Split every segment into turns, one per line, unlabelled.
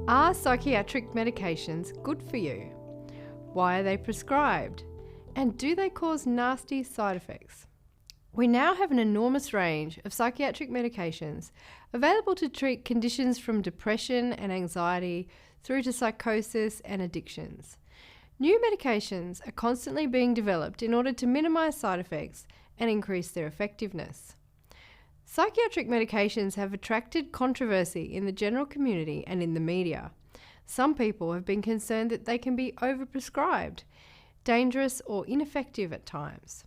Are psychiatric medications good for you? Why are they prescribed? And do they cause nasty side effects? We now have an enormous range of psychiatric medications available to treat conditions from depression and anxiety through to psychosis and addictions. New medications are constantly being developed in order to minimise side effects and increase their effectiveness. Psychiatric medications have attracted controversy in the general community and in the media. Some people have been concerned that they can be overprescribed, dangerous or ineffective at times.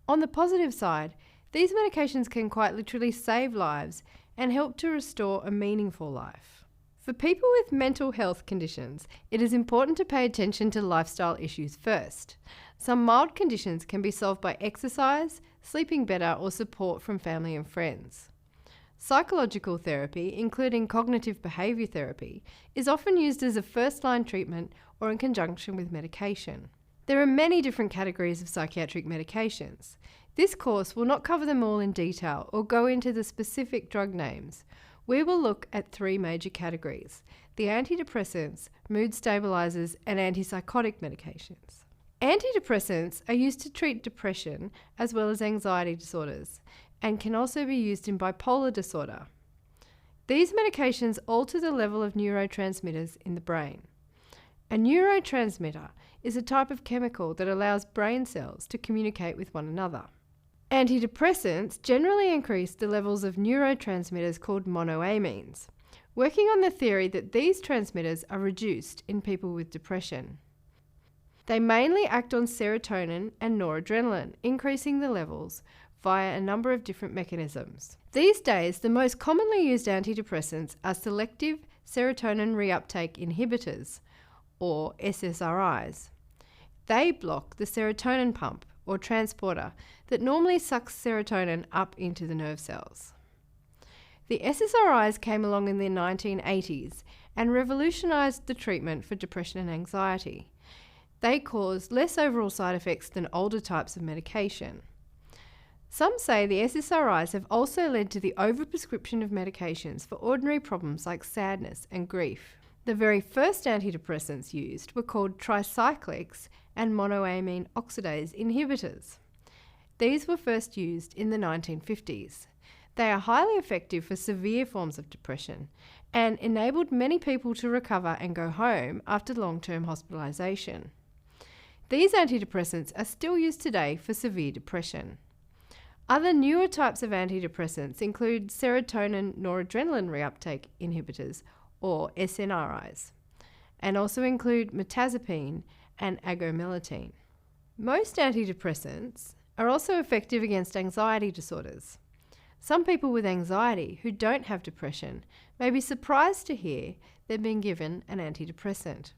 On the positive side, these medications can quite literally save lives and help to restore a meaningful life. For people with mental health conditions, it is important to pay attention to lifestyle issues first. Some mild conditions can be solved by exercise, sleeping better, or support from family and friends. Psychological therapy, including cognitive behaviour therapy, is often used as a first-line treatment or in conjunction with medication. There are many different categories of psychiatric medications. This course will not cover them all in detail or go into the specific drug names. We will look at three major categories: the antidepressants, mood stabilizers, and antipsychotic medications. Antidepressants are used to treat depression as well as anxiety disorders and can also be used in bipolar disorder. These medications alter the level of neurotransmitters in the brain. A neurotransmitter is a type of chemical that allows brain cells to communicate with one another. Antidepressants generally increase the levels of neurotransmitters called monoamines, working on the theory that these transmitters are reduced in people with depression. They mainly act on serotonin and noradrenaline, increasing the levels via a number of different mechanisms. These days, the most commonly used antidepressants are selective serotonin reuptake inhibitors, or SSRIs. They block the serotonin pump, or transporter, that normally sucks serotonin up into the nerve cells. The SSRIs came along in the 1980s and revolutionised the treatment for depression and anxiety. They cause less overall side effects than older types of medication. Some say the SSRIs have also led to the overprescription of medications for ordinary problems like sadness and grief. The very first antidepressants used were called tricyclics and monoamine oxidase inhibitors. These were first used in the 1950s. They are highly effective for severe forms of depression and enabled many people to recover and go home after long-term hospitalisation. These antidepressants are still used today for severe depression. Other newer types of antidepressants include serotonin noradrenaline reuptake inhibitors, or SNRIs, and also include mirtazapine and agomelatine. Most antidepressants are also effective against anxiety disorders. Some people with anxiety who don't have depression may be surprised to hear they're being given an antidepressant,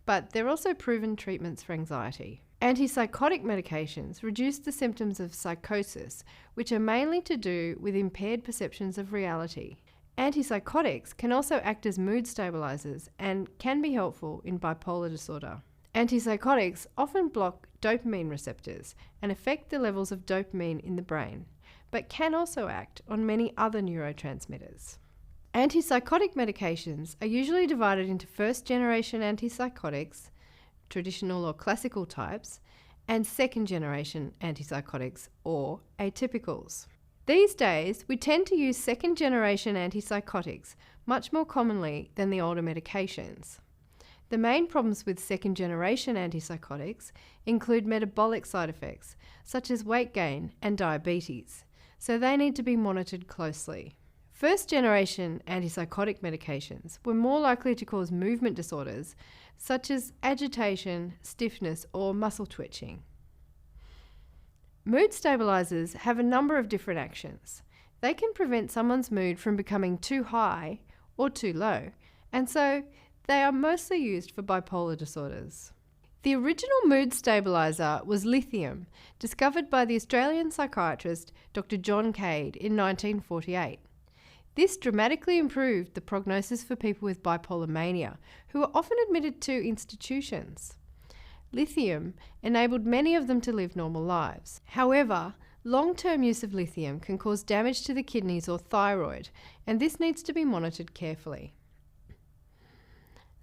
but they're also proven treatments for anxiety. Antipsychotic medications reduce the symptoms of psychosis, which are mainly to do with impaired perceptions of reality. Antipsychotics can also act as mood stabilizers and can be helpful in bipolar disorder. Antipsychotics often block dopamine receptors and affect the levels of dopamine in the brain, but can also act on many other neurotransmitters. Antipsychotic medications are usually divided into first-generation antipsychotics, traditional or classical types, and second-generation antipsychotics, or atypicals. These days, we tend to use second-generation antipsychotics much more commonly than the older medications. The main problems with second-generation antipsychotics include metabolic side effects, such as weight gain and diabetes, so they need to be monitored closely. First-generation antipsychotic medications were more likely to cause movement disorders, such as agitation, stiffness, or muscle twitching. Mood stabilizers have a number of different actions. They can prevent someone's mood from becoming too high or too low, and so they are mostly used for bipolar disorders. The original mood stabilizer was lithium, discovered by the Australian psychiatrist Dr. John Cade in 1948. This dramatically improved the prognosis for people with bipolar mania, who are often admitted to institutions. Lithium enabled many of them to live normal lives. However, long-term use of lithium can cause damage to the kidneys or thyroid, and this needs to be monitored carefully.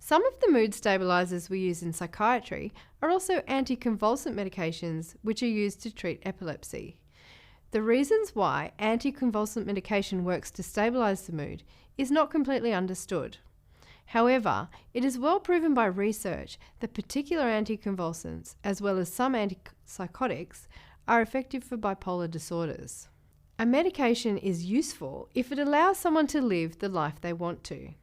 Some of the mood stabilizers we use in psychiatry are also anticonvulsant medications which are used to treat epilepsy. The reasons why anticonvulsant medication works to stabilize the mood is not completely understood. However, it is well proven by research that particular anticonvulsants, as well as some antipsychotics, are effective for bipolar disorders. A medication is useful if it allows someone to live the life they want to.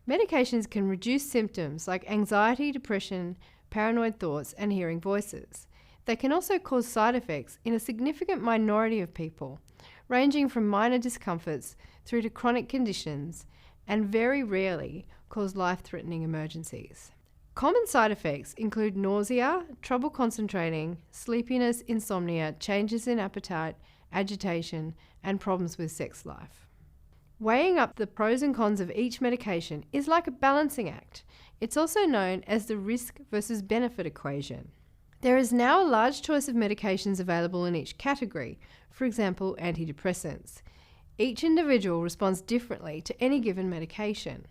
Medications can reduce symptoms like anxiety, depression, paranoid thoughts, and hearing voices. They can also cause side effects in a significant minority of people, ranging from minor discomforts through to chronic conditions, and very rarely cause life-threatening emergencies. Common side effects include nausea, trouble concentrating, sleepiness, insomnia, changes in appetite, agitation, and problems with sex life. Weighing up the pros and cons of each medication is like a balancing act. It's also known as the risk versus benefit equation. There is now a large choice of medications available in each category, for example, antidepressants. Each individual responds differently to any given medication.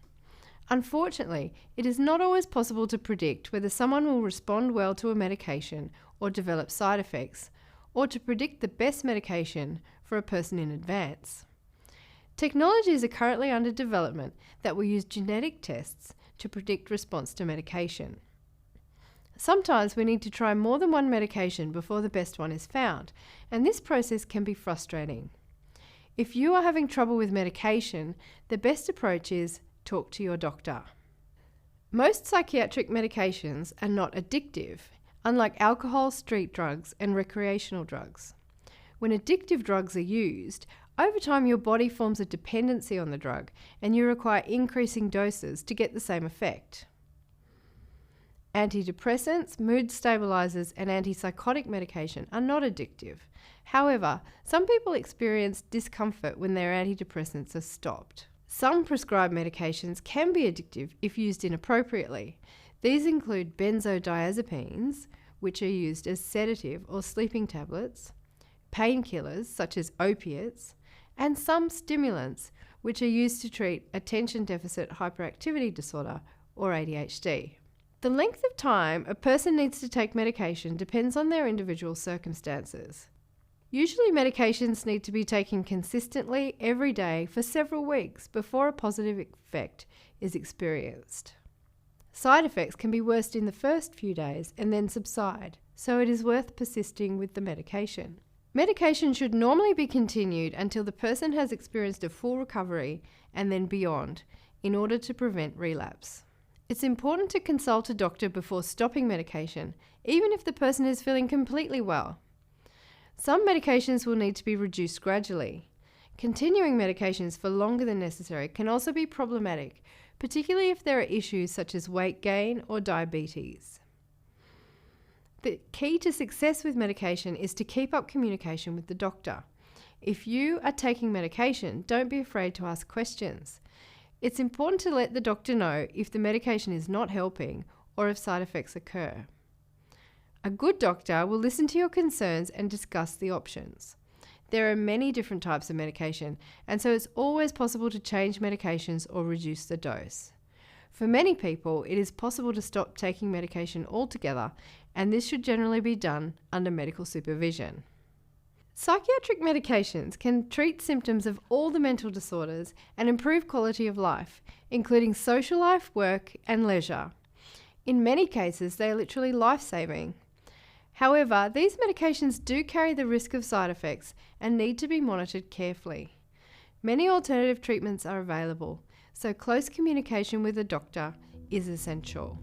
Unfortunately, it is not always possible to predict whether someone will respond well to a medication or develop side effects, or to predict the best medication for a person in advance. Technologies are currently under development that will use genetic tests to predict response to medication. Sometimes we need to try more than one medication before the best one is found, and this process can be frustrating. If you are having trouble with medication, the best approach is talk to your doctor. Most psychiatric medications are not addictive, unlike alcohol, street drugs, and recreational drugs. When addictive drugs are used, over time your body forms a dependency on the drug, and you require increasing doses to get the same effect. Antidepressants, mood stabilizers, and antipsychotic medication are not addictive. However, some people experience discomfort when their antidepressants are stopped. Some prescribed medications can be addictive if used inappropriately. These include benzodiazepines, which are used as sedative or sleeping tablets, painkillers such as opiates, and some stimulants, which are used to treat attention deficit hyperactivity disorder or ADHD. The length of time a person needs to take medication depends on their individual circumstances. Usually medications need to be taken consistently every day for several weeks before a positive effect is experienced. Side effects can be worst in the first few days and then subside, so it is worth persisting with the medication. Medication should normally be continued until the person has experienced a full recovery and then beyond, in order to prevent relapse. It's important to consult a doctor before stopping medication, even if the person is feeling completely well. Some medications will need to be reduced gradually. Continuing medications for longer than necessary can also be problematic, particularly if there are issues such as weight gain or diabetes. The key to success with medication is to keep up communication with the doctor. If you are taking medication, don't be afraid to ask questions. It's important to let the doctor know if the medication is not helping or if side effects occur. A good doctor will listen to your concerns and discuss the options. There are many different types of medication, and so it's always possible to change medications or reduce the dose. For many people, it is possible to stop taking medication altogether, and this should generally be done under medical supervision. Psychiatric medications can treat symptoms of all the mental disorders and improve quality of life, including social life, work, and leisure. In many cases, they are literally life-saving. However, these medications do carry the risk of side effects and need to be monitored carefully. Many alternative treatments are available, so close communication with a doctor is essential.